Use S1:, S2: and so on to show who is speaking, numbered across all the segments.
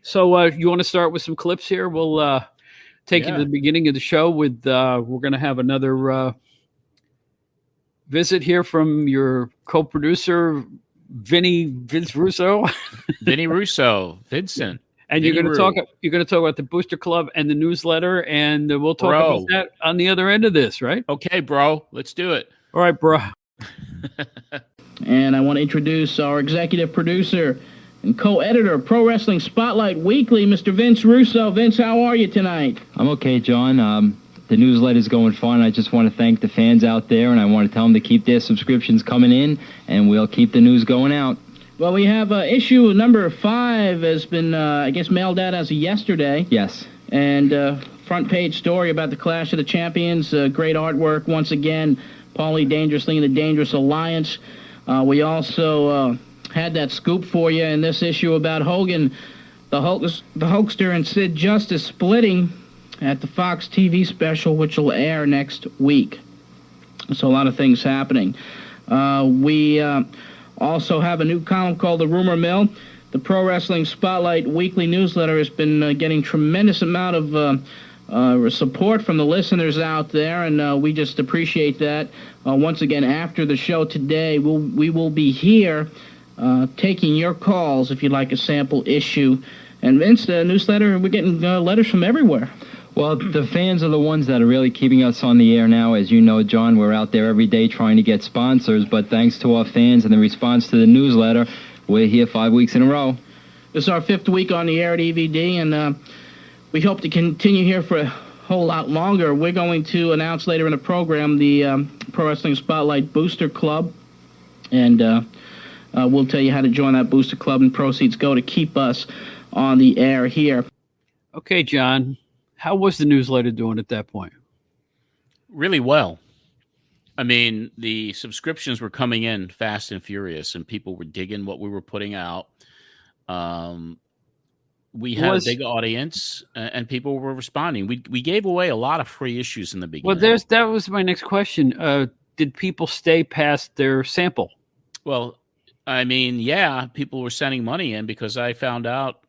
S1: So you want to start with some clips here? We'll take you to the beginning of the show with we're going to have another visit here from your co-producer, Vince Russo.
S2: Vinny Russo, Vincent.
S1: And
S2: Vinny
S1: you're going to talk about the Booster Club and the newsletter, and we'll talk about that on the other end of this, right?
S2: Okay, bro. Let's do it.
S1: All right, bro.
S3: And I want to introduce our executive producer and co-editor of Pro Wrestling Spotlight Weekly, Mr. Vince Russo. Vince, how are you tonight?
S4: I'm okay, John. The newsletter's going fine. I just want to thank the fans out there, and I want to tell them to keep their subscriptions coming in, and we'll keep the news going out.
S3: Well, we have issue number 5 has been, I guess, mailed out as of yesterday.
S4: Yes.
S3: And front page story about the Clash of the Champions. Great artwork once again. Paulie Dangerously and the Dangerous Alliance. We also had that scoop for you in this issue about Hogan, the Hulkster, and Sid Justice splitting at the Fox TV special, which will air next week. So a lot of things happening. We also have a new column called The Rumor Mill. The Pro Wrestling Spotlight Weekly newsletter has been getting tremendous amount of support from the listeners out there, and we just appreciate that. Once again, after the show today, we will be here taking your calls if you'd like a sample issue. And Vince, the newsletter, we're getting letters from everywhere.
S4: Well, the fans are the ones that are really keeping us on the air now. As you know, John, we're out there every day trying to get sponsors, but thanks to our fans and the response to the newsletter, we're here 5 weeks in a row.
S3: This is our 5th week on the air at EVD, and we hope to continue here for a whole lot longer. We're going to announce later in the program the Pro Wrestling Spotlight Booster Club, and we'll tell you how to join that Booster Club, and proceeds go to keep us on the air here.
S1: Okay, John. How was the newsletter doing at that point?
S2: Really well. I mean, the subscriptions were coming in fast and furious, and people were digging what we were putting out. We had a big audience, and people were responding. We gave away a lot of free issues in the beginning.
S1: Well, that was my next question. Did people stay past their sample?
S2: Well, I mean, yeah, people were sending money in because I found out.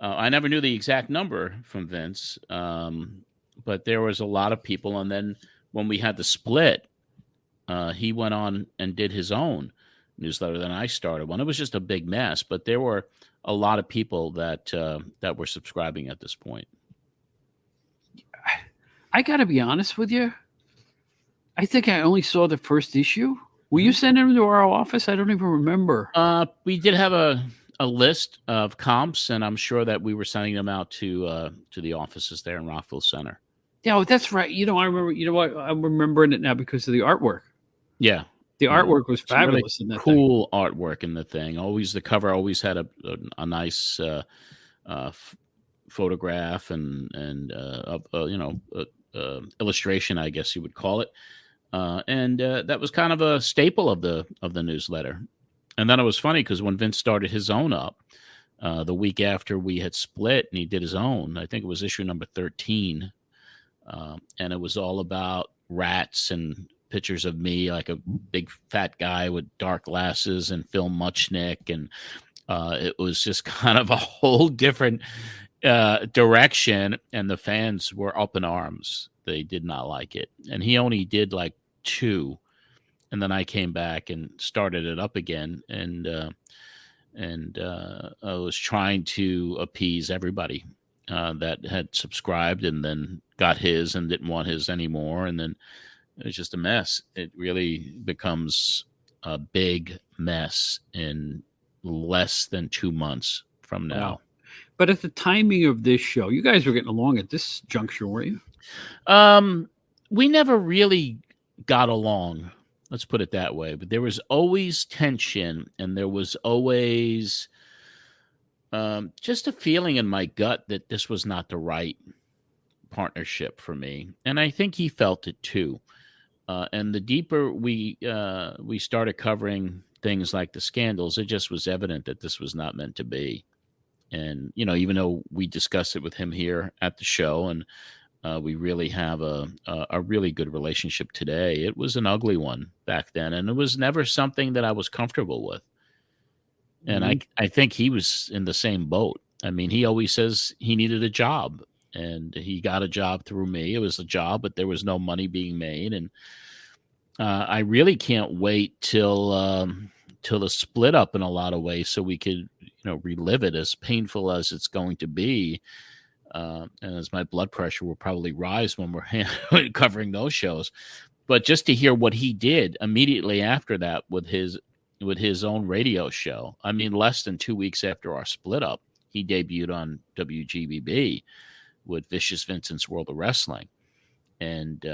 S2: I never knew the exact number from Vince, but there was a lot of people. And then when we had the split, he went on and did his own newsletter. Then I started one. It was just a big mess, but there were a lot of people that were subscribing at this point.
S1: I got to be honest with you. I think I only saw the first issue. Were you sending them to our office? I don't even remember.
S2: We did have a list of comps, and I'm sure that we were sending them out to the offices there in Rockville Center.
S1: Yeah, that's right. I remember. You know what? I'm remembering it now because of the artwork.
S2: Yeah,
S1: the artwork was fabulous.
S2: Really cool artwork in the thing. Always the cover always had a nice photograph and illustration, I guess you would call it. And that was kind of a staple of the newsletter. And then it was funny because when Vince started his own up, the week after we had split and he did his own, I think it was issue number 13. And it was all about rats and pictures of me, like a big fat guy with dark glasses, and Phil Muchnick. And it was just kind of a whole different direction. And the fans were up in arms. They did not like it. And he only did like 2. And then I came back and started it up again, and I was trying to appease everybody that had subscribed and then got his and didn't want his anymore, and then it was just a mess. It really becomes a big mess in less than 2 months from now.
S1: Wow. But at the timing of this show, you guys were getting along at this juncture, were you?
S2: We never really got along. Let's put it that way. But there was always tension, and there was always just a feeling in my gut that this was not the right partnership for me. And I think he felt it too. And the deeper we started covering things like the scandals, it just was evident that this was not meant to be. And, even though we discussed it with him here at the show, and we really have a really good relationship today, it was an ugly one back then. And it was never something that I was comfortable with. And I think he was in the same boat. I mean, he always says he needed a job, and he got a job through me. It was a job, but there was no money being made, and I really can't wait till the split up in a lot of ways, so we could relive it, as painful as it's going to be. And as my blood pressure will probably rise when we're covering those shows. But just to hear what he did immediately after that with his own radio show. I mean, less than 2 weeks after our split up, he debuted on WGBB with Vicious Vincent's World of Wrestling. And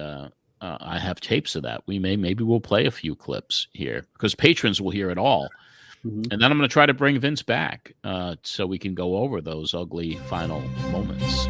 S2: I have tapes of that. Maybe we'll play a few clips here because patrons will hear it all.
S1: Mhm.
S2: And then I'm going to try to bring Vince back so we can go over those ugly final moments.